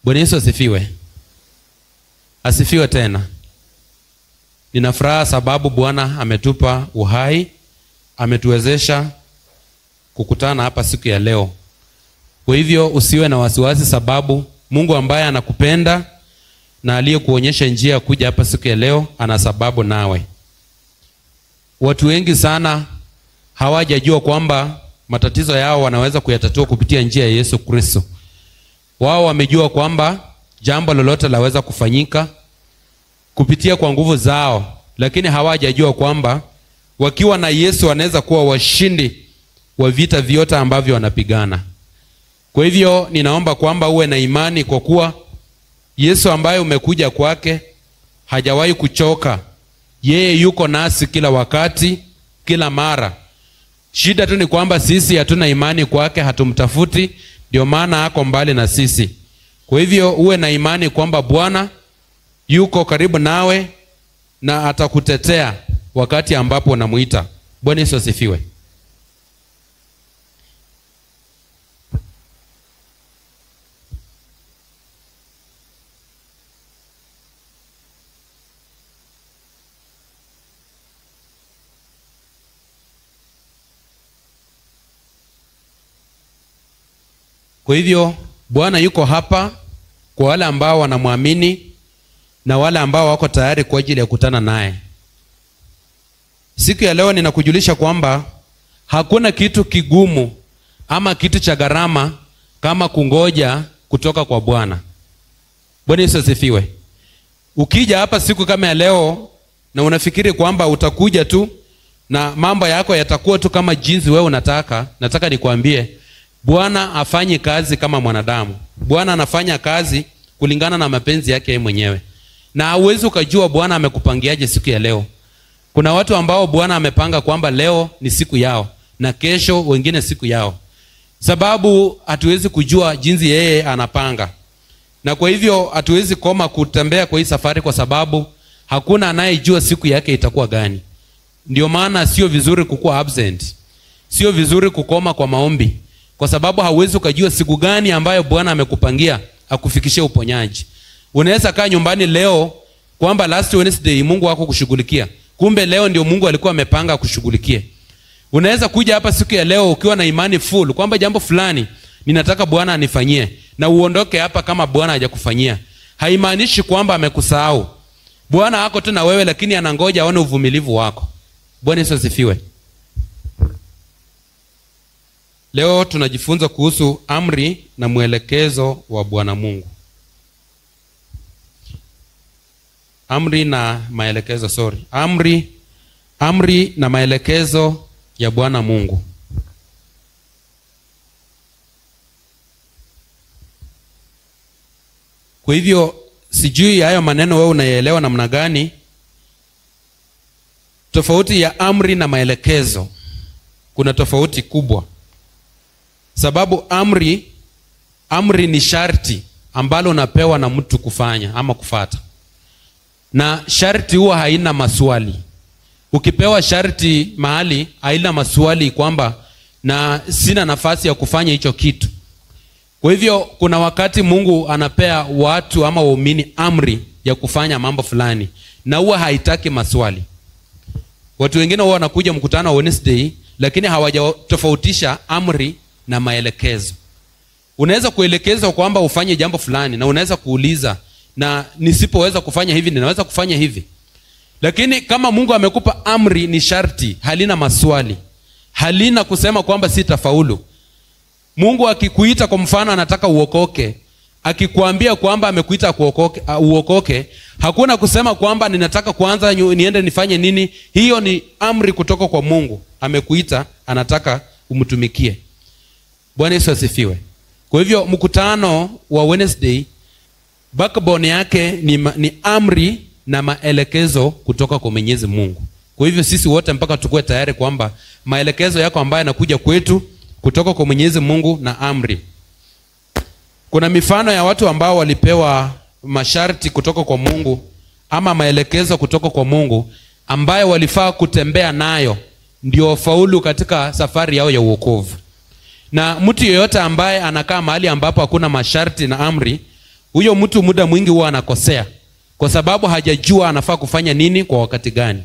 Bwana Yesu asifiwe. Asifiwe tena. Nina furaha sababu Bwana ametupa uhai, ametuwezesha kukutana hapa siku ya leo. Kwa hivyo usiwe na wasiwasi, sababu Mungu ambaye anakupenda na aliyekuonyesha njia ya kuja hapa siku ya leo ana sababu nawe. Watu wengi sana hawajajua kwamba matatizo yao wanaweza kuyatatua kupitia njia ya Yesu Kristo. Wao wamejua kwamba jambo lolote laweza kufanyika kupitia kwa nguvu zao, lakini hawajajua kwamba wakiwa na Yesu wanaweza kuwa washindi wa vita vyote ambavyo wanapigana. Kwa hivyo ninaomba kwamba uwe na imani, kwa kuwa Yesu ambaye umekuja kwake hajawahi kuchoka. Yeye yuko nasi kila wakati, kila mara. Shida tu ni kwamba sisi hatuna imani kwake, hatumtafuti, ndio maana ako mbali na sisi. Kwa hivyo uwe na imani kwamba Bwana yuko karibu nawe na atakutetea wakati ambapo unamuita. Bwana Yesu asifiwe. Kwa hivyo Bwana yuko hapa kwa wale ambao wanamwamini na wale ambao wako tayari kwa ajili ya kukutana naye. Siku ya leo ninakujulisha kwamba hakuna kitu kigumu ama kitu cha gharama kama kungoja kutoka kwa Bwana. Bwana Yesu asifiwe. Ukija hapa siku kama ya leo na unafikiri kwamba utakuja tu na mambo yako yatakuwa tu kama jinsi wewe unataka, nataka nikwambie Bwana afanyi kazi kama mwanadamu. Bwana anafanya kazi kulingana na mapenzi yake yeye mwenyewe. Na hauwezi ukajua Bwana amekupangiaje siku ya leo. Kuna watu ambao Bwana amepanga kwamba leo ni siku yao na kesho wengine siku yao. Sababu hatuwezi kujua jinsi yeye anapanga. Na kwa hivyo hatuwezi koma kutembea kwa hii safari, kwa sababu hakuna anayejua siku yake itakuwa gani. Ndio maana sio vizuri kukuwa absent. Sio vizuri kukoma kwa maombi, kwa sababu hauwezi ukajua siku gani ambayo Bwana amekupangia akufikishie uponyaji. Unaweza kaa nyumbani leo kwamba last Wednesday Mungu wako kushughulikia, kumbe leo ndio Mungu alikuwa amepanga kushughulikie. Unaweza kuja hapa siku ya leo ukiwa na imani full kwamba jambo fulani ninataka Bwana anifanyie, na uondoke hapa kama Bwana hajakufanyia. Haimaanishi kwamba amekusahau. Bwana hako tu na wewe, lakini anangoja aone uvumilivu wako. Bwana Yesu asifiwe. Leo tunajifunza kuhusu amri na mwelekezo wa Bwana Mungu. Amri na maelekezo, Amri na maelekezo ya Bwana Mungu. Kwa hivyo sijui hayo maneno wewe unayaelewa namna gani? Tofauti ya amri na maelekezo, kuna tofauti kubwa. Sababu amri ni sharti ambalo unapewa na mtu kufanya ama kufata. Na sharti huwa haina maswali. Ukipewa sharti mahali haina maswali kwamba na sina nafasi ya kufanya hicho kitu. Kwa hivyo kuna wakati Mungu anapea watu ama waumini amri ya kufanya mambo fulani, na huwa haitaki maswali. Watu wengine huwa wanakuja mkutano wa Wednesday lakini hawajatofautisha amri na maelekezo. Unaweza kuelekezwa kwamba ufanye jambo fulani, na unaweza kuuliza, na nisipoweza kufanya hivi ninaweza kufanya hivi. Lakini kama Mungu amekupa amri, ni sharti, halina maswali, halina kusema kwamba sitafaulu. Mungu akikuita kwa mfano anataka uokoke, akikwambia kwamba amekuita uokoke, hakuna kusema kwamba ninataka kwanza niende nifanye nini. Hiyo ni amri kutoka kwa Mungu. Amekuita, anataka umtumikie. Bwana Yesu asifiwe. Kwa hivyo mkutano wa Wednesday backbone yake ni amri na maelekezo kutoka kwa Mwenyezi Mungu. Kwa hivyo sisi wote mpaka tukue tayari kwamba maelekezo yako ambayo yanakuja kwetu kutoka kwa Mwenyezi Mungu na amri. Kuna mifano ya watu ambao walipewa masharti kutoka kwa Mungu ama maelekezo kutoka kwa Mungu ambayo walifaa kutembea nayo ndio faulu katika safari yao ya wokovu. Na mtu yeyote ambaye anakaa mahali ambapo hakuna masharti na amri, huyo mtu muda mwingi huwa anakosea kwa sababu hajajua anafaa kufanya nini kwa wakati gani.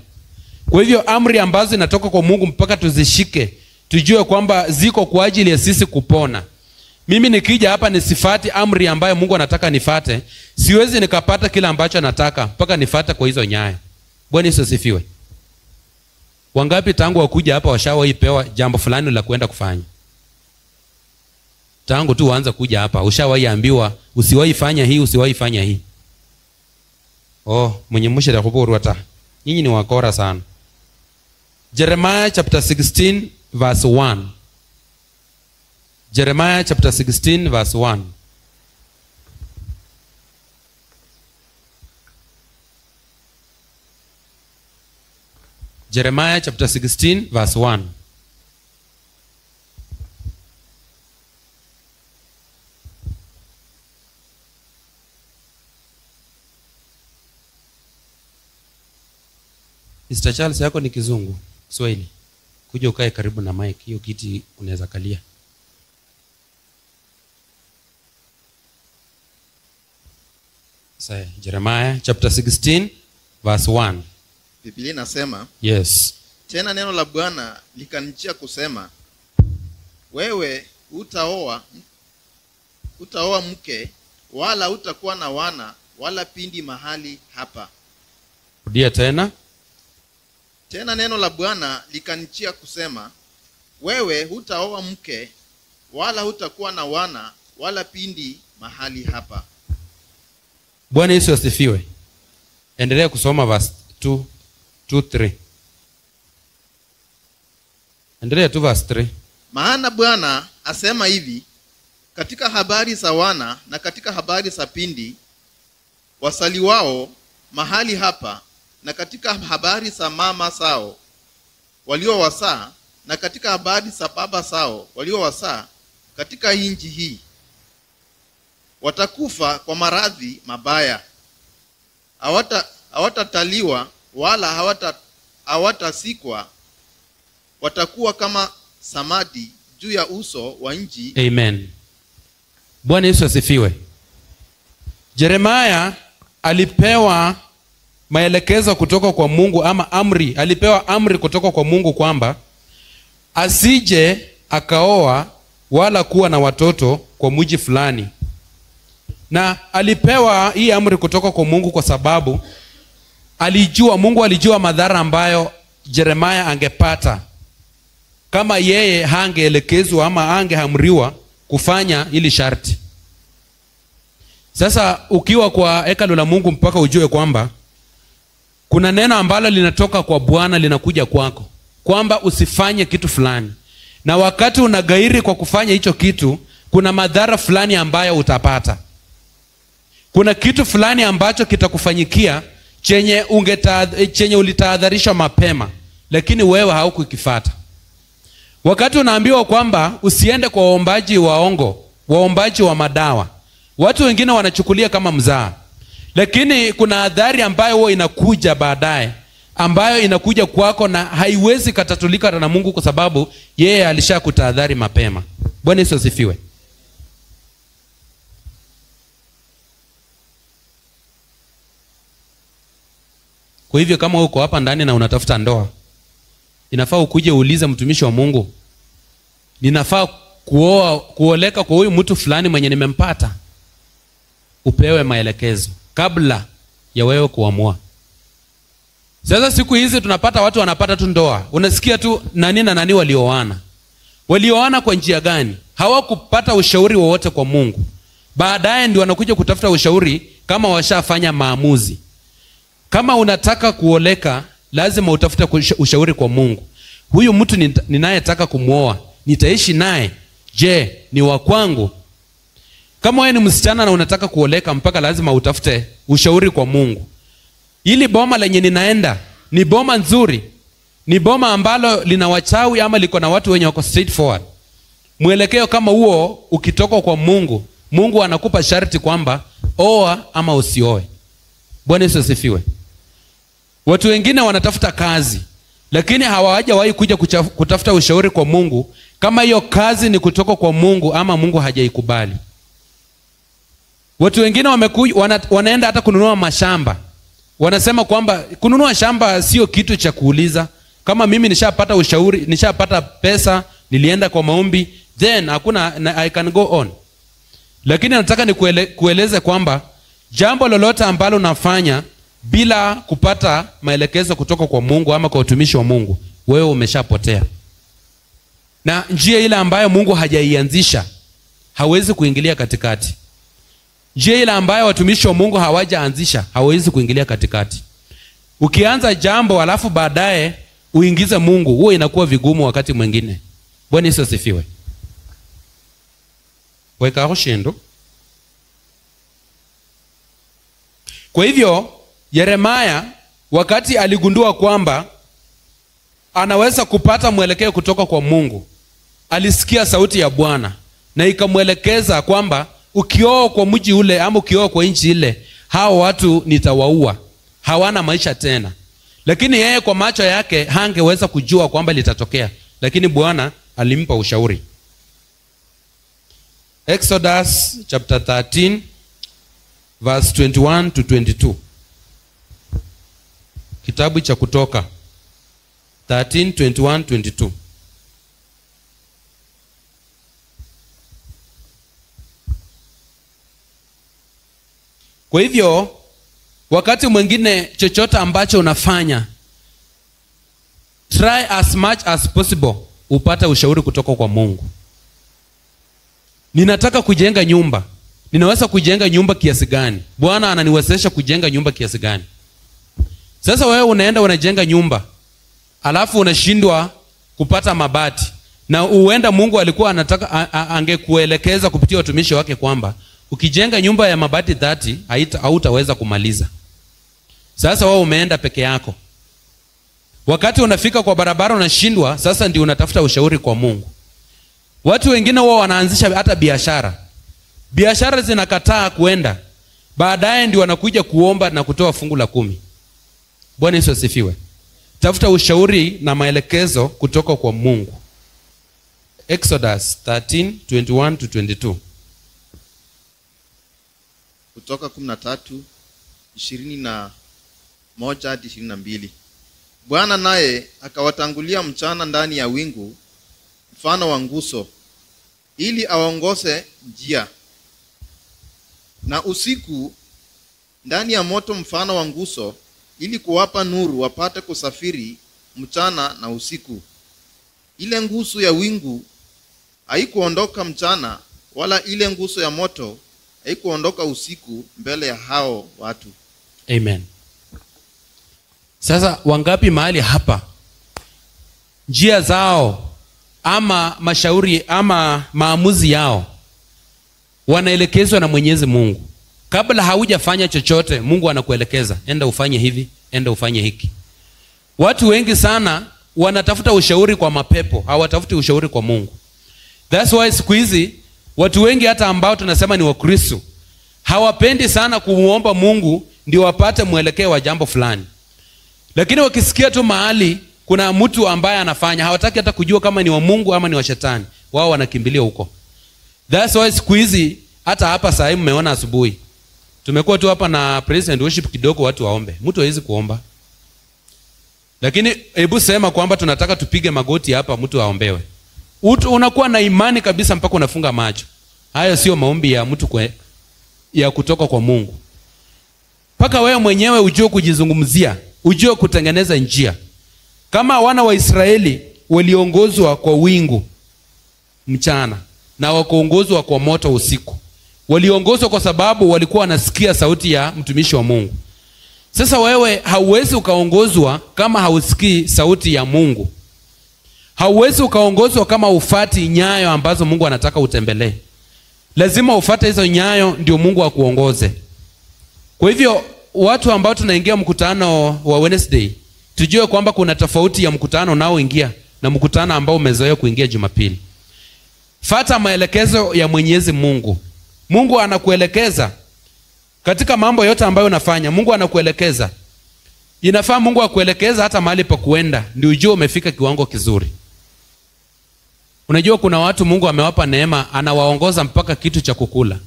Kwa hivyo amri ambazo zinatoka kwa Mungu mpaka tuzishike, tujue kwamba ziko kwa ajili ya sisi kupona. Mimi nikija hapa nisifati amri ambayo Mungu anataka nifate, siwezi nikapata kila ambacho nataka mpaka nifate kwa hizo nyayo. Bwana Yesu asifiwe. Wangapi tangu wakuja hapa washawahi pewa jambo fulani la kwenda kufanya? Tangu tu uanze kuja hapa ushawahi ambiwa usiwahi fanya hii, usiwahi fanya hii? Mwenye mshida kuburu hata. Nyinyi ni wakora sana. Jeremiah chapter 16 verse 1. Jeremiah chapter 16 verse 1. Jeremiah chapter 16 verse 1. Mr. Charles, yako ni kizungu, Swahili. Kuja ukae karibu na mic, hiyo kiti unaweza kalia. Sasa Jeremiah chapter 16 verse 1. Biblia inasema, yes, tena neno la Bwana likanijia kusema, wewe utaoa mke, wala utakuwa na wana wala pindi mahali hapa. Rudia tena. Tena neno la Bwana likanijia kusema, wewe hutaoa mke, wala hutakuwa na wana wala pindi mahali hapa. Bwana Yesu asifiwe. Endelea kusoma verse 2-3. Endelea tu verse 3. Maana Bwana asema hivi, katika habari za wana na katika habari za pindi wasaliwao mahali hapa, na katika habari za mama zao waliowasaa, na katika habari za baba zao waliowasaa katika nchi hii, watakufa kwa maradhi mabaya, hawatataliwa wala hawatasikwa, watakuwa kama samadi juu ya uso wa nchi. Amen. Bwana Yesu asifiwe. Jeremiah alipewa maelekezo kutoka kwa Mungu, ama amri, alipewa amri kutoka kwa Mungu kwamba asije akaoa wala kuwa na watoto kwa mji fulani. Na alipewa hii amri kutoka kwa Mungu kwa sababu Mungu alijua madhara ambayo Jeremiah angepata kama yeye hangeelekezwa ama hangeamriwa kufanya ili sharti. Sasa ukiwa kwa hekalu la Mungu mpaka ujue kwamba kuna neno ambalo linatoka kwa Bwana linakuja kwako kwamba usifanye kitu fulani, na wakati unagairi kwa kufanya hicho kitu kuna madhara fulani ambayo utapata. Kuna kitu fulani ambacho kitakufanyikia chenye ulitahadharishwa mapema, lakini wewe haukukifuata. Wakati unaambiwa kwamba usiende kwa waombaji waongo, waombaji wa madawa, watu wengine wanachukulia kama mzaha, lakini kuna adhari ambayo huwa inakuja baadaye, ambayo inakuja kwako na haiwezi katatulika na Mungu kwa sababu yeye alishakutahadhari mapema. Bwana Yesu asifiwe. Kwa hivyo kama uko hapa ndani na unatafuta ndoa, inafaa ukuje uulize mtumishi wa Mungu, ninafaa kuoleka kwa huyu mtu fulani mwenye nimempata? Upewe maelekezo kabla ya wewe kuamua. Sasa siku hizi tunapata watu wanapata tu ndoa, unasikia tu nani na nani walioana. Walioana kwa njia gani? Hawakupata ushauri wowote kwa Mungu. Baadaye ndio wanakuja kutafuta ushauri kama washafanya maamuzi. Kama unataka kuoleka, lazima utafute ushauri kwa Mungu. Huyu mtu ninayetaka kumuoa, nitaishi naye, je, ni wa kwangu? Kama wewe ni msichana na unataka kuoleka, mpaka lazima utafute ushauri kwa Mungu. Ili boma lenye ninaenda ni boma nzuri, ni boma ambalo lina wachawi ama liko na watu wenye wako straightforward. Mwelekeo kama huo ukitoka kwa Mungu, Mungu anakupa sharti kwamba oa ama usioe. Bwana Yesu asifiwe. Watu wengine wanatafuta kazi, lakini hawajawahi kuja kutafuta ushauri kwa Mungu kama hiyo kazi ni kutoka kwa Mungu ama Mungu hajaikubali. Watu wengine wanaenda hata kununua mashamba. Wanasema kwamba kununua shamba sio kitu cha kuuliza. Kama mimi nishapata ushauri, nishapata pesa, nilienda kwa maombi, then hakuna, I can go on. Lakini nataka kueleze kwamba jambo lolote ambalo unafanya bila kupata maelekezo kutoka kwa Mungu ama kwa utumishi wa Mungu, wewe umeshapotea. Na njia ile ambayo Mungu hajaianzisha, hawezi kuingilia katikati. Njia ile ambayo watumishi wa Mungu hawajaanzisha, hawezi kuingilia katikati. Ukianza jambo alafu baadaye uingize Mungu, huo inakuwa vigumu wakati mwingine. Bwana Yesu asifiwe. Weka hoshendo. Kwa hivyo Yeremia wakati aligundua kwamba anaweza kupata mwelekeo kutoka kwa Mungu, alisikia sauti ya Bwana na ikamwelekeza kwamba ukioa kwa mji ule ama ukioa kwa nchi ile, hao watu nitawaua, hawana maisha tena. Lakini yeye kwa macho yake hangeweza kujua kwamba litatokea, lakini Bwana alimpa ushauri. Exodus chapter 13 verse 21 to 22. Kitabu cha Kutoka 13:21-22. Kwa hivyo wakati mwingine chochote ambacho unafanya, try as much as possible upate ushauri kutoka kwa Mungu. Ninataka kujenga nyumba. Ninaweza kujenga nyumba kiasi gani? Bwana ananiwezesha kujenga nyumba kiasi gani? Sasa wewe unaenda unajenga nyumba, alafu unashindwa kupata mabati. Na uenda Mungu alikuwa anataka angekuelekeza kupitia watumishi wake kwamba ukijenga nyumba ya mabati 30 hautaweza kumaliza. Sasa wewe umeenda peke yako. Wakati unafika kwa barabara unashindwa, sasa ndio unatafuta ushauri kwa Mungu. Watu wengine wao wanaanzisha hata biashara. Biashara zinakataa kuenda. Baadaye ndio wanakuja kuomba na kutoa fungu la 10. Bwana Yesu asifiwe. Tafuta ushauri na maelekezo kutoka kwa Mungu. Exodus 13:21-22. Kutoka 13:21-22. Bwana naye akawatangulia mchana ndani ya wingu mfano wa nguso, ili awaongoze njia, na usiku ndani ya moto mfano wa nguso, ili kuwapa nuru wapate kusafiri mchana na usiku. Ile nguso ya wingu haikuondoka mchana, wala ile nguso ya moto haikuondoka usiku mbele ya hao watu. Amen. Sasa wangapi mahali hapa njia zao ama mashauri ama maamuzi yao wanaelekezwa na Mwenyezi Mungu? Kabla haujafanya chochote, Mungu anakuelekeza, enda ufanye hivi, enda ufanye hiki. Watu wengi sana wanatafuta ushauri kwa mapepo, hawatafuti ushauri kwa Mungu. That's why siku hizi watu wengi hata ambao tunasema ni Wakristo hawapendi sana kumuomba Mungu ndio wapate mwelekeo wa jambo fulani. Lakini wakisikia tu mahali kuna mtu ambaye anafanya, hawataki hata kujua kama ni wa Mungu ama ni wa shetani, wao wanakimbilia huko. That's why siku hizi hata hapa saa hii mmeona asubuhi tumekuwa tu hapa na praise and worship kidogo, watu waombe. Mtu hawezi kuomba. Lakini hebu sema kwamba tunataka tupige magoti hapa mtu aombewe. Unakuwa na imani kabisa mpaka unafunga macho. Hayo sio maombi ya mtu ya kutoka kwa Mungu. Mpaka wewe mwenyewe ujue kujizungumzia, ujue kutengeneza njia. Kama wana wa Israeli waliongozwa kwa wingu mchana na wakaongozwa kwa moto usiku. Waliongozwa kwa sababu walikuwa wanasikia sauti ya mtumishi wa Mungu. Sasa wewe hauwezi ukaongozwa kama hausikii sauti ya Mungu. Hauwezi ukaongozwa kama ufati nyayo ambazo Mungu anataka utembelee. Lazima ufate hizo nyayo ndio Mungu akuongoze. Kwa hivyo watu ambao tunaingia mkutano wa Wednesday, tujue kwamba kuna tofauti ya mkutano nao ingia na mkutano ambao umezoea kuingia Jumapili. Fata maelekezo ya Mwenyezi Mungu. Mungu anakuelekeza katika mambo yote ambayo unafanya. Mungu anakuelekeza. Inafaa Mungu akuelekeza hata mahali pa kuenda ndio ujue umefika kiwango kizuri. Unajua kuna watu Mungu amewapa neema, anawaongoza mpaka kitu cha kukula.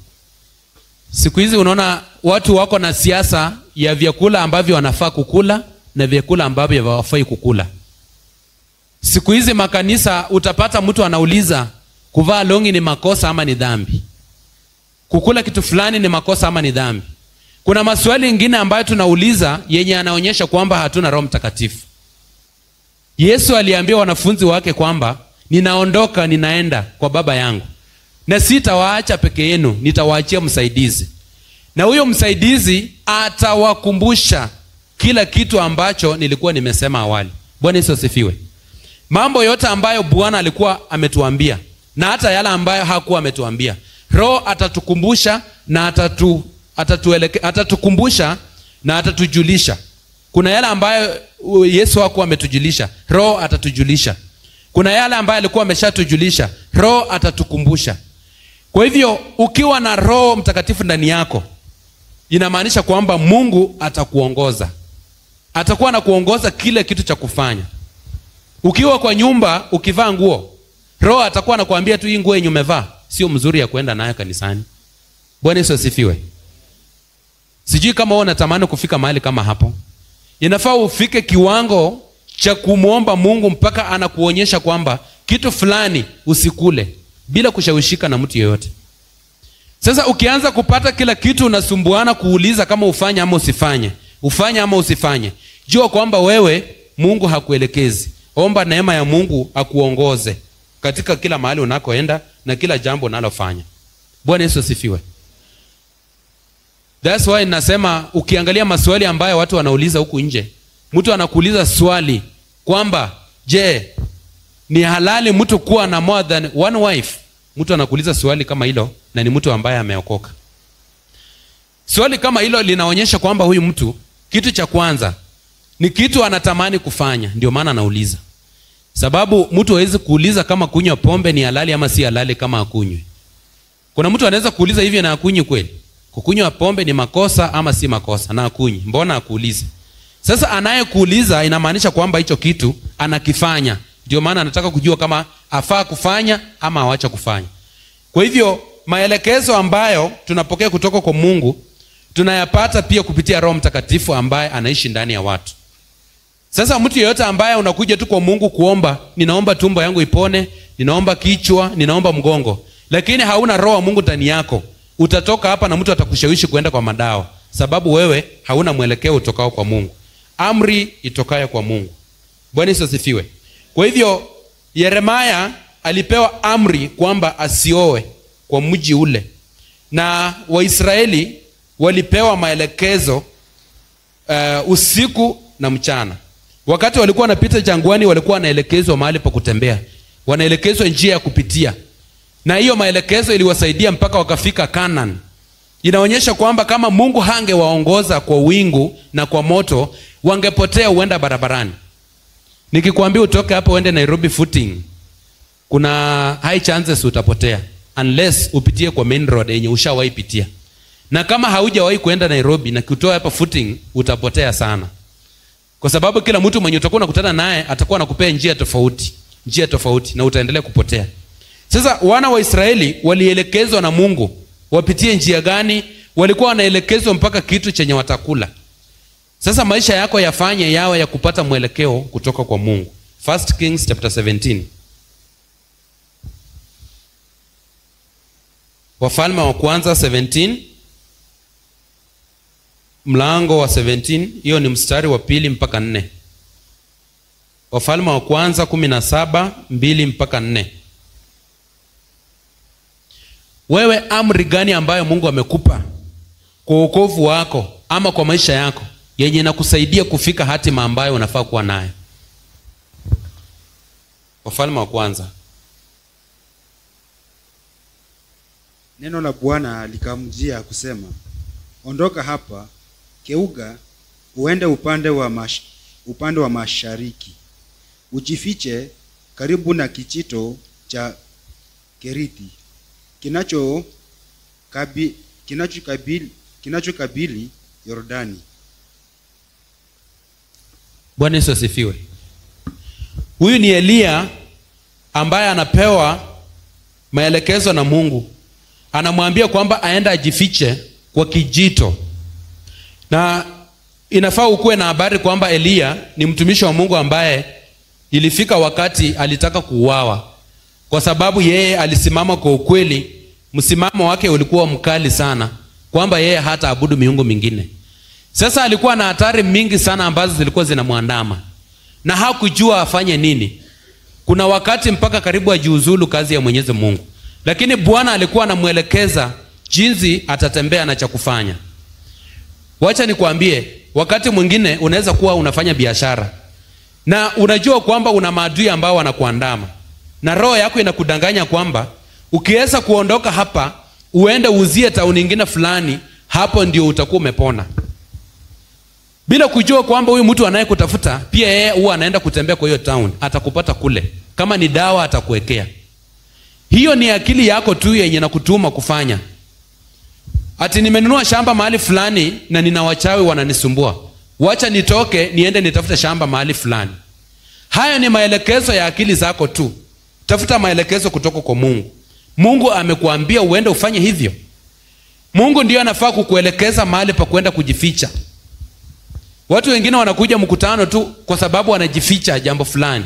Siku hizi unaona watu wako na siasa ya vyakula ambavyo wanafaa kukula na vyakula ambavyo hawafai kukula. Siku hizi makanisa utapata mtu anauliza kuvaa longi ni makosa ama ni dhambi? Kukula kitu fulani ni makosa ama ni dhambi? Kuna maswali mengine ambayo tunauliza yenye yanaonyesha kwamba hatuna Roho Mtakatifu. Yesu aliambia wanafunzi wake kwamba ninaondoka, ninaenda kwa Baba yangu, na sitawaacha peke yenu, nitawaachia msaidizi. Na huyo msaidizi atawakumbusha kila kitu ambacho nilikuwa nimesema awali. Bwana Yesu asifiwe. Mambo yote ambayo Bwana alikuwa ametuambia na hata yale ambayo hakuwa ametuambia, Roho atatukumbusha na atatukumbusha na atatujulisha. Kuna yale ambayo Yesu hakuwa ametujulisha, Roho atatujulisha. Kuna yale ambayo alikuwa ameshatujulisha, Roho atatukumbusha. Kwa hivyo ukiwa na Roho Mtakatifu ndani yako, inamaanisha kwamba Mungu atakuongoza. Atakuwa anakuongoza kile kitu cha kufanya. Ukiwa kwa nyumba ukivaa nguo, Roho atakuwa anakuambia tu hii nguo yenye umevaa sio mzuri ya kwenda nayo kanisani. Bwana Yesu asifiwe. Sijui kama wewe unatamani kufika mahali kama hapo. Inafaa ufike kiwango cha kumuomba Mungu mpaka anakuonyesha kwamba kitu fulani usikule bila kushawishika na mtu yeyote. Sasa ukianza kupata kila kitu unasumbuana kuuliza kama ufanye ama usifanye, ufanye ama usifanye, jua kwamba wewe Mungu hakuelekezi. Omba neema ya Mungu akuongoze katika kila mahali unakoenda na kila jambo unalofanya. Bwana Yesu asifiwe. That's why nasema ukiangalia maswali ambayo watu wanauliza huku nje, mtu anakuuliza swali kwamba je, ni halali mtu kuwa na more than one wife? Mtu anakuuliza swali kama hilo na ni mtu ambaye ameokoka. Swali kama hilo linaonyesha kwamba huyu mtu, kitu cha kwanza ni kitu anatamani kufanya, ndio maana anauliza. Sababu mtu hawezi kuuliza kama kunywa pombe ni halali ama si halali kama akunywe. Kuna mtu anaweza kuuliza hivyo na akunywe kweli? Kukunywa pombe ni makosa ama si makosa na akunywe. Mbona akuulize? Sasa anayekuuliza inamaanisha kwamba hicho kitu anakifanya. Ndio maana anataka kujua kama afaa kufanya ama awacha kufanya. Kwa hivyo maelekezo ambayo tunapokea kutoka kwa Mungu tunayapata pia kupitia Roho Mtakatifu ambaye anaishi ndani ya watu. Sasa mtu yeyote ambaye unakuja tu kwa Mungu kuomba, ninaomba tumbo yangu ipone, ninaomba kichwa, ninaomba mgongo, lakini hauna Roho wa Mungu ndani yako, utatoka hapa na mtu atakushawishi kuenda kwa madawa, sababu wewe hauna mwelekeo utokao kwa Mungu. Amri itokayo kwa Mungu. Bwana Yesu asifiwe. Kwa hivyo Yeremia alipewa amri kwamba asioe kwa mji ule, na Waisraeli walipewa maelekezo usiku na mchana. Wakati walikuwa wanapita jangwani, walikuwa wanaelekezwa mahali pa kutembea, wanaelekezwa njia ya kupitia, na hiyo maelekezo iliwasaidia mpaka wakafika Canaan. Inaonyesha kwamba kama Mungu hangewaongoza kwa wingu na kwa moto, wangepotea uenda barabarani. Nikikwambia utoke hapo uende Nairobi footing, kuna high chances utapotea unless upitie kwa main road yenye ushawahi pitia. Na kama haujawahi kuenda Nairobi na kutoa hapa footing, utapotea sana. Kwa sababu kila mtu mwenye utakuwa unakutana naye atakuwa anakupea njia tofauti na utaendelea kupotea. Sasa wana wa Israeli walielekezwa na Mungu wapitie njia gani? Walikuwa wanaelekezwa mpaka kitu chenye watakula. Sasa maisha yako yafanye yawe ya kupata mwelekeo kutoka kwa Mungu. 1 Kings chapter 17. Wafalme wa kwanza 17, mlango wa 17, hiyo ni mstari wa 2 mpaka 4. Wafalme wa kwanza 17, 2 mpaka 4. Wewe amri gani ambayo Mungu amekupa kwa wokovu wako ama kwa maisha yako yenye inakusaidia kufika hatima ambayo unafaa kuwa nayo? Wafalme wa kwanza. Neno la Bwana likamjia kusema, ondoka hapa, keuga uende upande wa mashariki, ujifiche karibu na kichito cha Kerithi kinachokabili Yordani. Bwana Yesu asifiwe. Huyu ni Elia ambaye anapewa maelekezo na Mungu. Anamwambia kwamba aenda ajifiche kwa kijito. Na inafaa ukuwe na habari kwamba Eliya ni mtumishi wa Mungu ambaye ilifika wakati alitaka kuuawa, kwa sababu yeye alisimama kwa ukweli. Msimamo wake ulikuwa mkali sana, kwamba yeye hata abudu miungu mingine. Sasa alikuwa na hatari mingi sana ambazo zilikuwa zinamwandama, na hakujua afanye nini. Kuna wakati mpaka karibu ajiuzulu kazi ya Mwenyezi Mungu, lakini Bwana alikuwa anamuelekeza jinsi atatembea na cha kufanya. Wacha nikwambie, wakati mwingine unaweza kuwa unafanya biashara na unajua kwamba una maadui ambao wanakuandama, na roho yako inakudanganya kwamba ukiweza kuondoka hapa uende uzie tauni nyingine fulani, hapo ndio utakuwa umepona, bila kujua kwamba huyu mtu anayekutafuta pia yeye huwa anaenda kutembea kwa hiyo town, atakupata kule. Kama ni dawa atakuwekea. Hiyo ni akili yako tu yenye nakutuma kufanya. Ati nimenunua shamba mahali fulani na nina wachawi wananisumbua, wacha nitoke niende nitafute shamba mahali fulani. Hayo ni maelekezo ya akili zako tu. Tafuta maelekezo kutoka kwa Mungu. Mungu amekuambia uende ufanye hivyo. Mungu ndiyo anafaa kukuelekeza mahali pa kwenda kujificha. Watu wengine wanakuja mkutano tu kwa sababu wanajificha jambo fulani.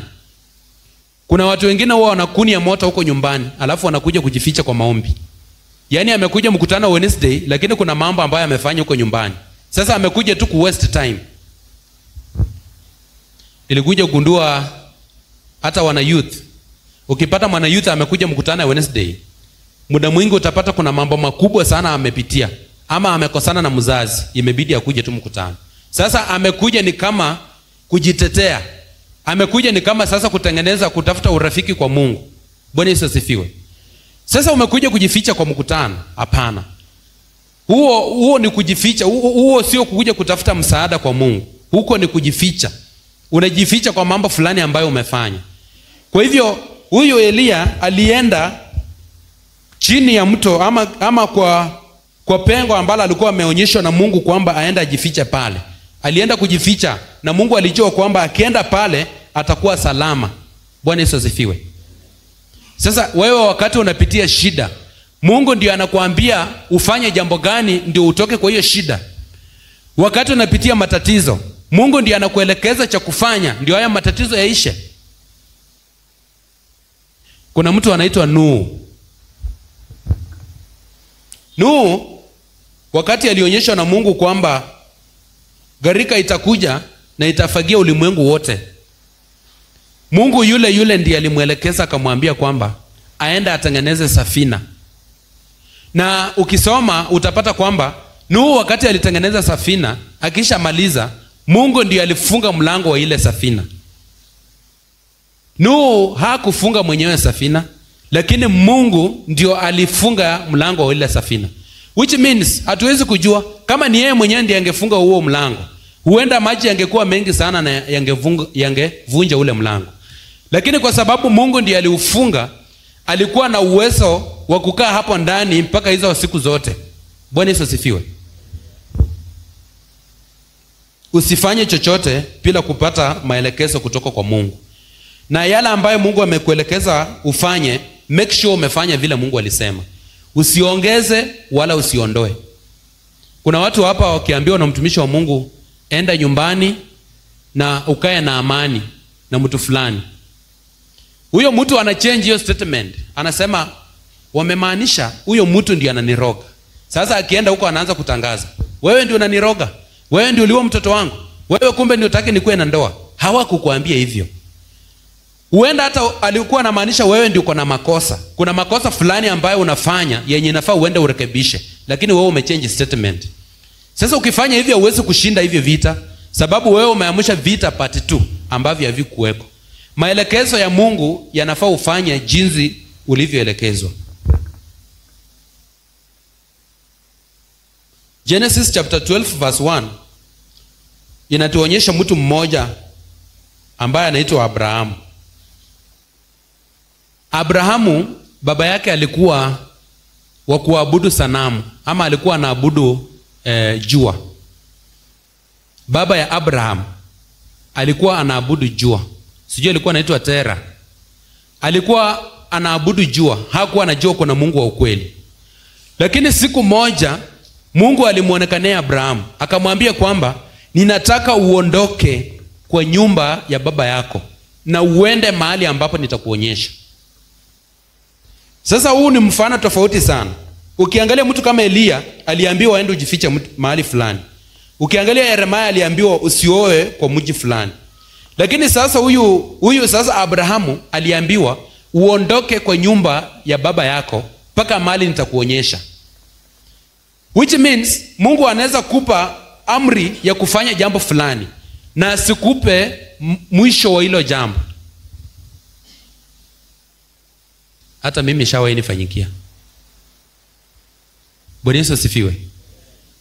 Kuna watu wengine wao wanakunia moto huko nyumbani, alafu wanakuja kujificha kwa maombi. Yaani amekuja mkutano Wednesday, lakini kuna mambo ambayo amefanya huko nyumbani. Sasa amekuja tu ku waste time. Ilikuja kugundua hata wana youth. Ukipata mwana youth amekuja mkutano Wednesday, muda mwingi utapata kuna mambo makubwa sana amepitia, ama amekosana na mzazi, imebidi akuje tu mkutano. Sasa amekuja ni kama kujitetea. Amekuja ni kama sasa kutengeneza, kutafuta urafiki kwa Mungu. Bwana Yesu asifiwe. Sasa umekuja kujificha kwa mkutano? Hapana. Huo ni kujificha. Huo sio kuja kutafuta msaada kwa Mungu. Huko ni kujificha. Unajificha kwa mambo fulani ambayo umefanya. Kwa hivyo huyo Eliya alienda chini ya mto ama kwa pengo ambalo alikuwa ameonyeshwa na Mungu kwamba aenda ajifiche pale. Alienda kujificha na Mungu alijua kwamba akienda pale atakuwa salama. Bwana Yesu asifiwe. Sasa wewe wakati unapitia shida, Mungu ndio anakuambia ufanye jambo gani ndio utoke kwa hiyo shida. Wakati unapitia matatizo, Mungu ndio anakuelekeza cha kufanya ndio haya matatizo yaishe. Kuna mtu anaitwa Nuhu. Nuhu wakati alionyeshwa na Mungu kwamba gharika itakuja na itafagia ulimwengu wote, Mungu yule ndiye alimuelekeza akamwambia kwamba aenda atengeneze safina. Na ukisoma utapata kwamba Nuhu wakati alitengeneza safina, akisha maliza, Mungu ndiye alifunga mlango wa ile safina. Nuhu hakufunga mwenyewe safina, lakini Mungu ndio alifunga mlango wa ile safina. Which means hatuwezi kujua kama ni yeye mwenyewe ndiye angefunga huo mlango, huenda maji yangekuwa mengi sana na yangevunja ule mlango. Lakini kwa sababu Mungu ndiye aliufunga, alikuwa na uwezo wa kukaa hapo ndani mpaka hizo siku zote. Bwana Yesu asifiwe. Usifanye chochote bila kupata maelekezo kutoka kwa Mungu. Na yale ambayo Mungu amekuelekeza ufanye, make sure umefanya vile Mungu alisema. Usiongeze wala usiondoe. Kuna watu hapa wakiambiwa na mtumishi wa Mungu, enda nyumbani na ukae na amani na mtu fulani, huyo mtu ana change hiyo statement. Anasema wamemaanisha huyo mtu ndiye ananiroga. Sasa akienda huko anaanza kutangaza, wewe ndio unaniroga, wewe ndio uliua mtoto wangu, wewe kumbe ndio utaki nikuwe na ndoa. Hawakukuambia hivyo. Huenda hata alikuwa anamaanisha wewe ndio uko na makosa. Kuna makosa fulani ambayo unafanya yenye inafaa uende urekebishe, lakini wewe umechange statement. Sasa ukifanya hivyo huwezi kushinda hivyo vita, sababu wewe umeamsha vita part 2 ambavyo havikuweko. Maelekezo ya Mungu yanafaa ufanye jinsi ulivyoelekezwa. Genesis chapter 12 verse 1 inatuonyesha mtu mmoja ambaye anaitwa Abrahamu. Abrahamu baba yake alikuwa wa kuabudu sanamu, ama alikuwa anaabudu jua. Baba ya Abraham alikuwa anaabudu jua. Sijui alikuwa anaitwa Tera. Alikuwa anaabudu jua, hakuwa anajua kuna Mungu wa ukweli. Lakini siku moja Mungu alimuonekanea Abrahamu akamwambia kwamba ninataka uondoke kwa nyumba ya baba yako na uende mahali ambapo nitakuonyesha. Sasa huu ni mfano tofauti sana. Ukiangalia mtu kama Elia aliambiwa aende ujifiche mahali fulani. Ukiangalia Yeremia aliambiwa usioe kwa mji fulani. Lakini sasa huyu sasa Abrahamu aliambiwa uondoke kwa nyumba ya baba yako mpaka mahali nitakuonyesha. Which means Mungu anaweza kupa amri ya kufanya jambo fulani na asikupe mwisho wa hilo jambo. Hata mimi shawahi nifanyikia. Bwana Yesu asifiwe.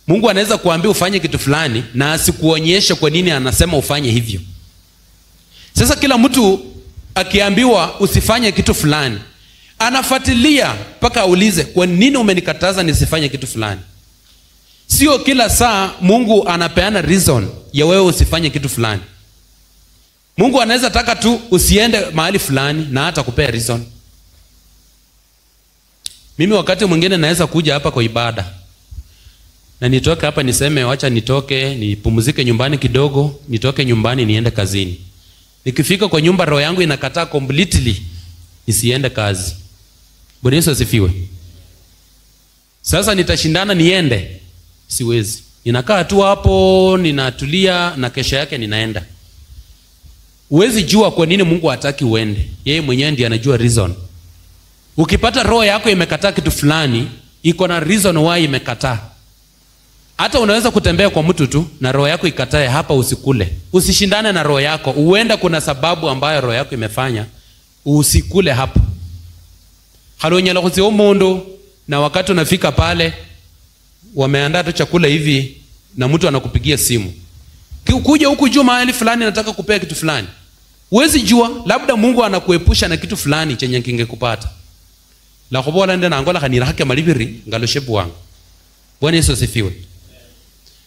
Mungu anaweza kuambia ufanye kitu fulani na asikuonyeshe kwa nini anasema ufanye hivyo. Sasa kila mtu akiambiwa usifanye kitu fulani, anafuatilia mpaka aulize kwa nini umenikataza nisifanye kitu fulani. Sio kila saa Mungu anapeana reason ya wewe usifanye kitu fulani. Mungu anaweza taka tu usiende mahali fulani na hata kupea reason. Mimi wakati mwingine naweza kuja hapa kwa ibada na nitoke hapa niseme wacha nitoke nipumzike nyumbani kidogo, nitoke nyumbani niende kazini. Nikifika kwa nyumba roho yangu inakataa completely nisiende kazi. Bwana Yesu asifiwe. Sasa nitashindana niende? Siwezi. Ninakaa tu hapo, ninatulia na kesho yake ninaenda. Huwezi jua kwa nini Mungu hataki uende. Yeye mwenyewe ndiye anajua reason. Ukipata roho yako imekataa kitu fulani, iko na reason why imekataa. Hata unaweza kutembea kwa mtu tu na roho yako ikatae hapa usikule. Usishindane na roho yako. Uenda kuna sababu ambayo roho yako imefanya usikule hapo. Halonyala kuzio mondo na wakati unafika pale wameandaa tu chakula hivi na mtu anakupigia simu. Kuja huku jua mahali fulani nataka kupea kitu fulani. Huwezi jua labda Mungu anakuepusha na kitu fulani chenye kingekupata. La kubola ndena angola kanira haki malibiri ngaloshebu wangu. Bwana Yesu asifiwe.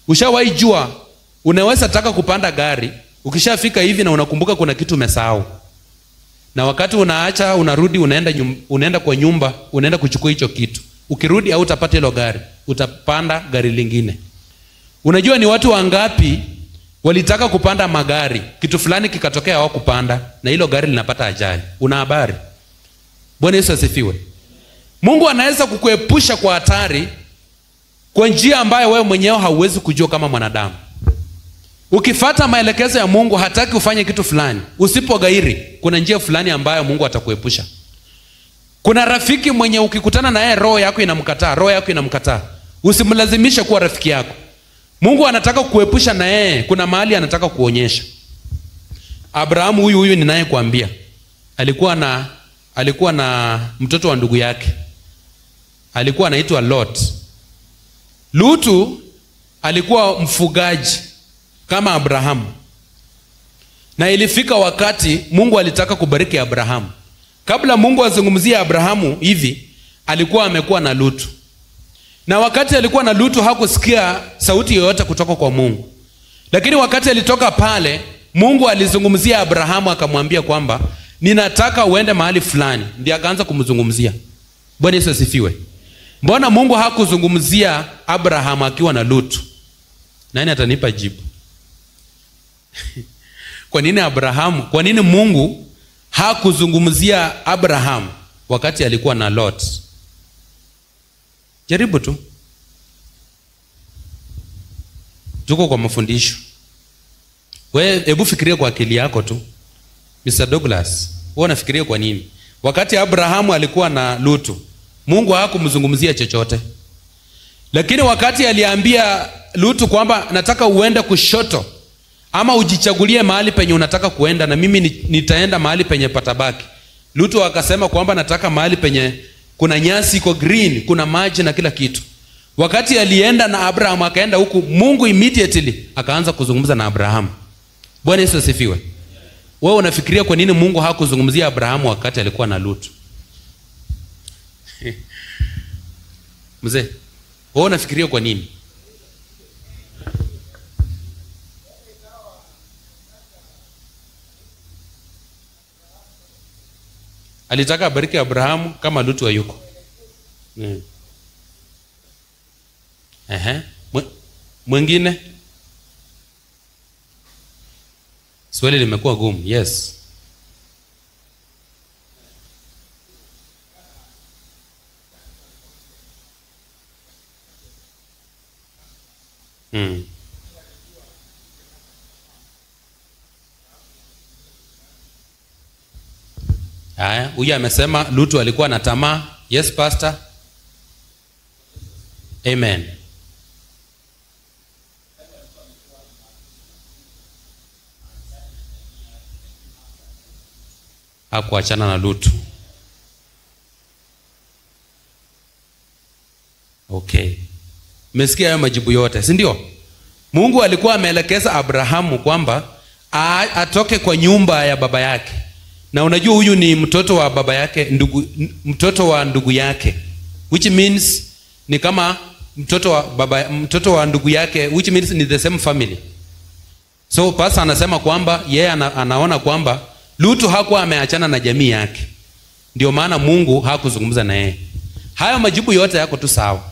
Ushawahi jua unaweza taka kupanda gari, ukishafika hivi na unakumbuka kuna kitu umesahau. Na wakati unaacha unarudi unaenda kwa nyumba, unaenda kuchukua hicho kitu. Ukirudi hautapata hilo gari, utapanda gari lingine. Unajua ni watu wangapi walitaka kupanda magari, kitu fulani kikatokea hawakupanda na hilo gari linapata ajali. Una habari? Bwana Yesu asifiwe. Mungu anaweza kukuepusha kwa hatari kwa njia ambayo wewe mwenyewe hauwezi kujua kama mwanadamu. Ukifuata maelekezo ya Mungu hataki ufanye kitu fulani, usipogairi kuna njia fulani ambayo Mungu atakuepusha. Kuna rafiki mwenye ukikutana na yeye roho yako inamkataa. Usimlazimishe kuwa rafiki yako. Mungu anataka kukuepusha na yeye, kuna mahali anataka kuonyesha. Abrahamu huyu ninaye kuambia alikuwa na mtoto wa ndugu yake. Alikuwa anaitwa Lot. Lutu alikuwa mfugaji kama Abrahamu. Na ilifika wakati Mungu alitaka kubariki Abrahamu. Kabla Mungu azungumzie Abrahamu hivi, alikuwa amekuwa na Lutu. Na wakati alikuwa na Lutu hakusikia sauti yoyote kutoka kwa Mungu. Lakini wakati alitoka pale, Mungu alizungumzia Abrahamu akamwambia kwamba ninataka uende mahali fulani. Ndiye akaanza kumzungumzia. Bwana Yesu asifiwe. Mbona Mungu hakuzungumzia Abrahamu akiwa na Lutu? Nani atanipa jibu? Kwa nini Mungu hakuzungumzia Abrahamu wakati alikuwa na Lot? Jaribu tu. Tuko kwa mafundisho. Wewe hebu fikiria kwa akili yako tu. Mr. Douglas, wewe unafikiria kwa nini? Wakati Abrahamu alikuwa na Lutu, Mungu hakumzungumzia chochote. Lakini wakati aliambia Lutu kwamba nataka uende kushoto ama ujichagulie mahali penye unataka kuenda na mimi nitaenda mahali penye patabaki. Lutu akasema kwamba nataka mahali penye kuna nyasi iko green, kuna maji na kila kitu. Wakati alienda na Abraham akaenda huku, Mungu immediately akaanza kuzungumza na Abraham. Bwana Yesu asifiwe. Wewe unafikiria kwa nini Mungu hakuzungumzia Abrahamu wakati alikuwa na Lutu? Mzee, wewe unafikiria kwa nini? Alitaka abariki Abrahamu kama Lutu hayuko. Mwingine? Swali limekuwa gumu. Yes. Haya, huyu amesema Lutu alikuwa na tamaa. Yes, pastor. Amen. Hakuachana na Lutu. Okay. Mmesikia hayo majibu yote, si ndio? Mungu alikuwa ameelekeza Abrahamu kwamba atoke kwa nyumba ya baba yake. Na unajua huyu ni mtoto wa baba yake, mtoto wa ndugu yake, which means ni kama mtoto wa ndugu yake, which means ni the same family. So pastor anasema kwamba yeye anaona kwamba Lutu hakuwa ameachana na jamii yake, ndio maana Mungu hakuzungumza na yeye. Hayo majibu yote yako tu sawa.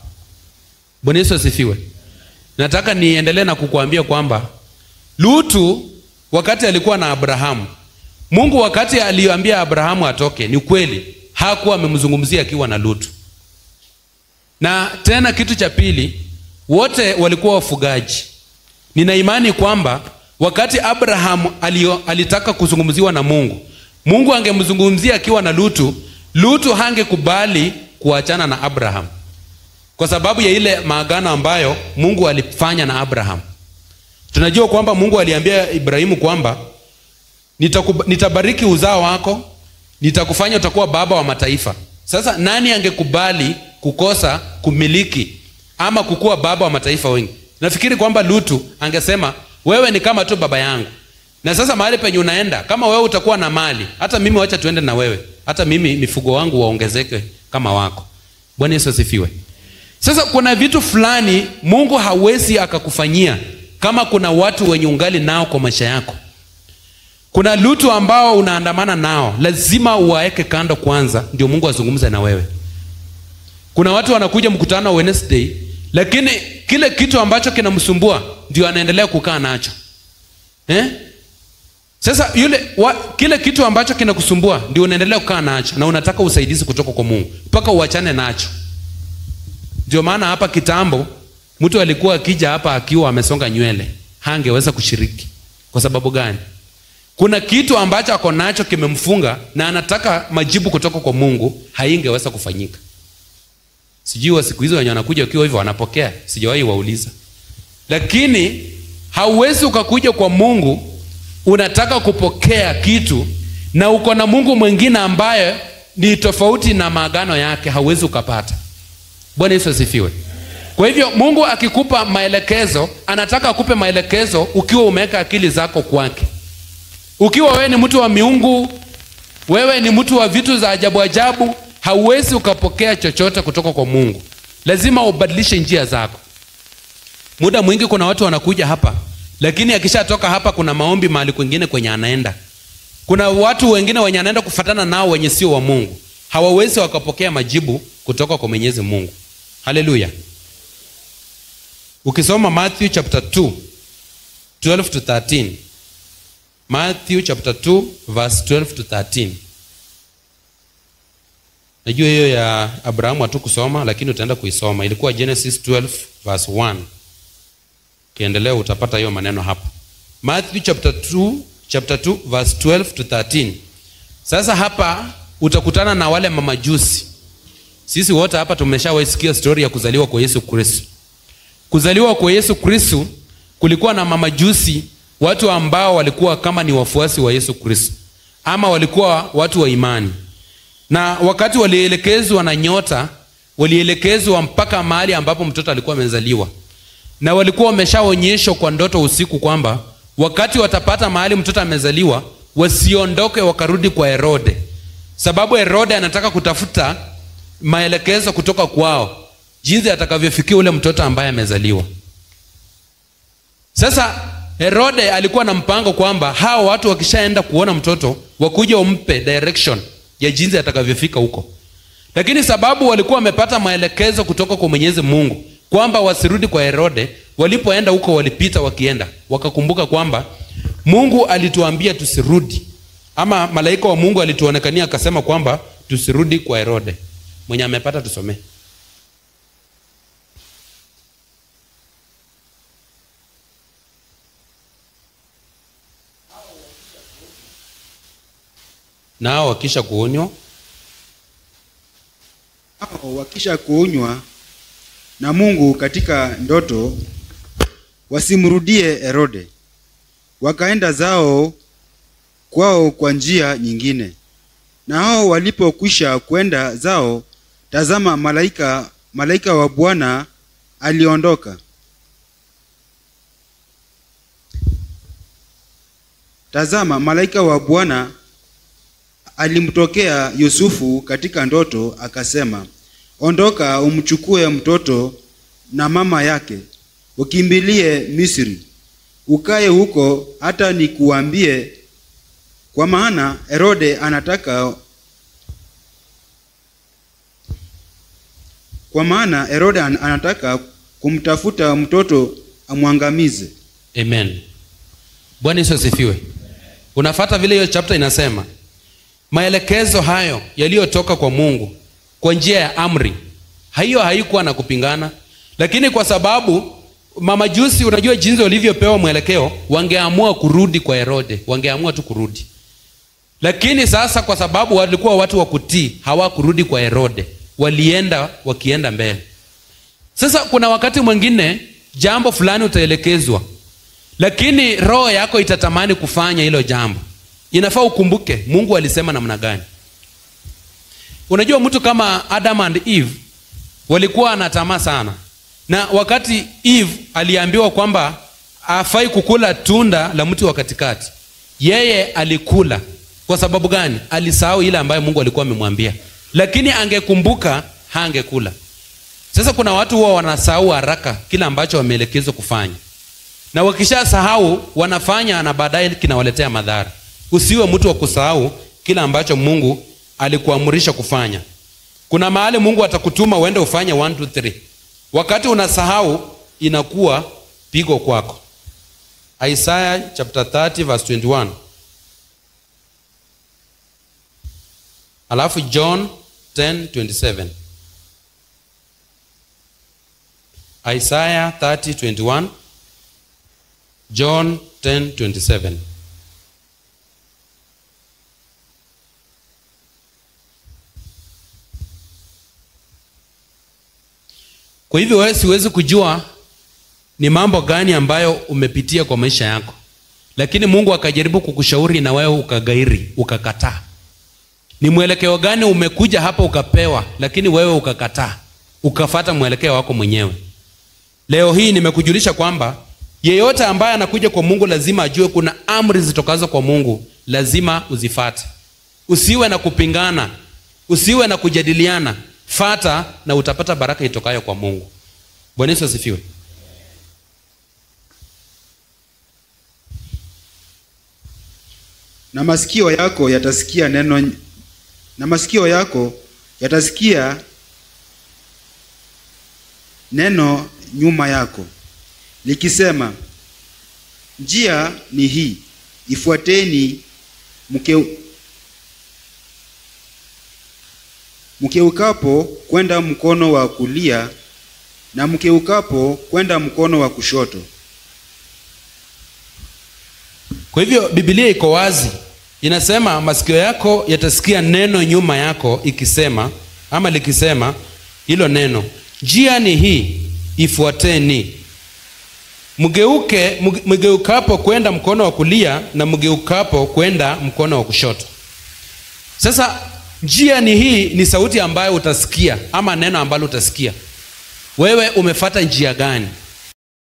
Bwana Yesu asifiwe. Nataka niendelee na kukuambia kwamba Lutu wakati alikuwa na Abrahamu, Mungu wakati aliambia Abrahamu atoke, ni kweli hakuwa amemzungumzia akiwa na Lutu. Na tena kitu cha pili, wote walikuwa wafugaji. Nina imani kwamba wakati Abrahamu alitaka kuzungumziwa na Mungu, Mungu angemzungumzia akiwa na Lutu, Lutu hangekubali kuachana na Abraham, kwa sababu ya ile maagano ambayo Mungu alifanya na Abraham. Tunajua kwamba Mungu aliambia Ibrahimu kwamba nitabariki uzao wako, nitakufanya utakuwa baba wa mataifa. Sasa nani angekubali kukosa kumiliki ama kukuwa baba wa mataifa wengi? Nafikiri kwamba Lutu angesema wewe ni kama tu baba yangu, na sasa mahali penye unaenda, kama wewe utakuwa na mali, hata mimi wacha tuende na wewe, hata mimi mifugo wangu waongezeke kama wako. Bwana Yesu asifiwe. Sasa kuna vitu fulani Mungu hawezi akakufanyia kama kuna watu wenye ungali nao kwa maisha yako. Kuna Lutu ambao unaandamana nao, lazima uwaeke kando kwanza ndio Mungu azungumze na wewe. Kuna watu wanakuja mkutano wa Wednesday, lakini kile kitu ambacho kinamsumbua ndio anaendelea kukaa nacho. Sasa kile kitu ambacho kinakusumbua ndio unaendelea kukaa nacho, na unataka usaidizi kutoka kwa Mungu mpaka uachane nacho. Ndio maana hapa kitambo mtu alikuwa akija hapa akiwa amesonga nywele, hangeweza kushiriki. Kwa sababu gani? Kuna kitu ambacho ako nacho kimemfunga na anataka majibu kutoka kwa Mungu, haingeweza kufanyika. Sijui wa siku hizo wenye wanakuja ukiwa hivyo wanapokea, sijawahi wauliza. Lakini hauwezi ukakuja kwa Mungu unataka kupokea kitu na uko na Mungu mwingine ambaye ni tofauti na maagano yake, hauwezi ukapata. Bwana Yesu asifiwe. Kwa hivyo Mungu akikupa maelekezo, anataka akupe maelekezo ukiwa umeweka akili zako kwake. Ukiwa wewe ni mtu wa miungu, wewe ni mtu wa vitu za ajabu ajabu, hauwezi ukapokea chochote kutoka kwa Mungu. Lazima ubadilishe njia zako. Muda mwingi kuna watu wanakuja hapa, lakini akishatoka hapa kuna maombi mahali kwingine kwenye anaenda. Kuna watu wengine wenye anaenda kufatana nao wenye sio wa Mungu, hawawezi wakapokea majibu kutoka kwa Mwenyezi Mungu. Haleluya. Ukisoma Matthew chapter 2 12 to 13, Matthew chapter 2 verse 12 to 13. Najua hiyo ya Abrahamu hatukusoma, lakini utaenda kuisoma. Ilikuwa Genesis 12 verse 1. Kiendelea utapata hiyo maneno hapa. Matthew chapter 2 verse 12 to 13. Sasa hapa utakutana na wale mamajusi. Sisi wote hapa tumeshawaisikia story ya kuzaliwa kwa Yesu Kristo. Kuzaliwa kwa Yesu Kristo kulikuwa na mamajusi, watu ambao walikuwa kama ni wafuasi wa Yesu Kristo, ama walikuwa watu wa imani. Na wakati walielekezwa na nyota, walielekezwa mpaka mahali ambapo mtoto alikuwa amezaliwa. Na walikuwa wameshaonyeshwa kwa ndoto usiku kwamba wakati watapata mahali mtoto amezaliwa, wasiondoke wakarudi kwa Herode. Sababu Herode anataka kutafuta maelekezo kutoka kwao, jinsi atakavyofikia ule mtoto ambaye amezaliwa. Sasa Herode alikuwa na mpango kwamba hao watu wakishaenda kuona mtoto, wakuja umpe direction ya jinsi atakavyofika huko. Lakini sababu walikuwa wamepata maelekezo kutoka kwa Mwenyezi Mungu, kwamba wasirudi kwa Herode. Walipoenda huko, walipita wakienda, wakakumbuka kwamba Mungu alituambia tusirudi, ama malaika wa Mungu alituonekania akasema kwamba tusirudi kwa Herode. Mwenye amepata tusomee. Nao wakisha kuonywa, na Mungu katika ndoto, wasimrudie Herode, wakaenda zao kwao kwa njia nyingine. Na hao walipokwisha kwenda zao, tazama, malaika wa Bwana aliondoka. Tazama, malaika wa Bwana alimtokea Yusufu katika ndoto, akasema, ondoka, umchukue mtoto na mama yake, ukimbilie Misri, ukae huko hata nikuambie, kwa maana Herode anataka kumtafuta mtoto amwangamize. Amen. Bwana Yesu asifiwe. Unafuata vile hiyo chapter inasema. Maelekezo hayo yaliyotoka kwa Mungu kwa njia ya amri, hiyo haikuwa na kupingana. Lakini kwa sababu mamajusi, unajua jinsi walivyopewa mwelekeo, wangeamua kurudi kwa Herode, wangeamua tu kurudi. Lakini sasa kwa sababu walikuwa watu wa kutii, hawakurudi kwa Herode, walienda wakienda mbele. Sasa kuna wakati mwingine jambo fulani utaelekezwa, lakini roho yako itatamani kufanya hilo jambo. Inafaa ukumbuke Mungu alisema namna gani. Unajua mtu kama Adam and Eve walikuwa na tamaa sana. Na wakati Eve aliambiwa kwamba hafai kukula tunda la mti wa katikati, yeye alikula. Kwa sababu gani? Alisahau ile ambayo Mungu alikuwa amemwambia. Lakini angekumbuka, hangekula. Sasa kuna watu huwa wanasahau haraka kila ambacho wameelekezwa kufanya. Na wakisha sahau wanafanya, na baadaye kinawaletea madhara. Usiwe mtu wa kusahau kila ambacho Mungu alikuamrisha kufanya. Kuna mahali Mungu atakutuma uende ufanye 1 2 3. Wakati unasahau inakuwa pigo kwako. Isaiah chapter 30 verse 21. Alafu John 10:27. Isaiah 30:21. John 10:27. Kwa hivyo wewe siwezi kujua ni mambo gani ambayo umepitia kwa maisha yako, lakini Mungu akajaribu kukushauri na wewe ukagairi, ukakataa. Ni mwelekeo gani umekuja hapa ukapewa, lakini wewe ukakataa, ukafuata mwelekeo wako mwenyewe. Leo hii nimekujulisha kwamba yeyote ambaye anakuja kwa Mungu lazima ajue kuna amri zitokazo kwa Mungu, lazima uzifuate. Usiwe na kupingana, usiwe na kujadiliana. Fata na utapata baraka itokayo kwa Mungu. Bwana Yesu asifiwe. Na masikio yako yatasikia neno nyuma yako likisema, njia ni hii, ifuateni, mkeukapo kwenda mkono wa kulia na mkeukapo kwenda mkono wa kushoto. Kwa hivyo Biblia iko wazi. Inasema masikio yako yatasikia neno nyuma yako ikisema, ama likisema hilo neno, njia ni hii, ifuateni. Mgeukapo kwenda mkono wa kulia na mgeukapo kwenda mkono wa kushoto. Sasa njia ni hii ni sauti ambayo utasikia, ama neno ambalo utasikia. Wewe umefuata njia gani?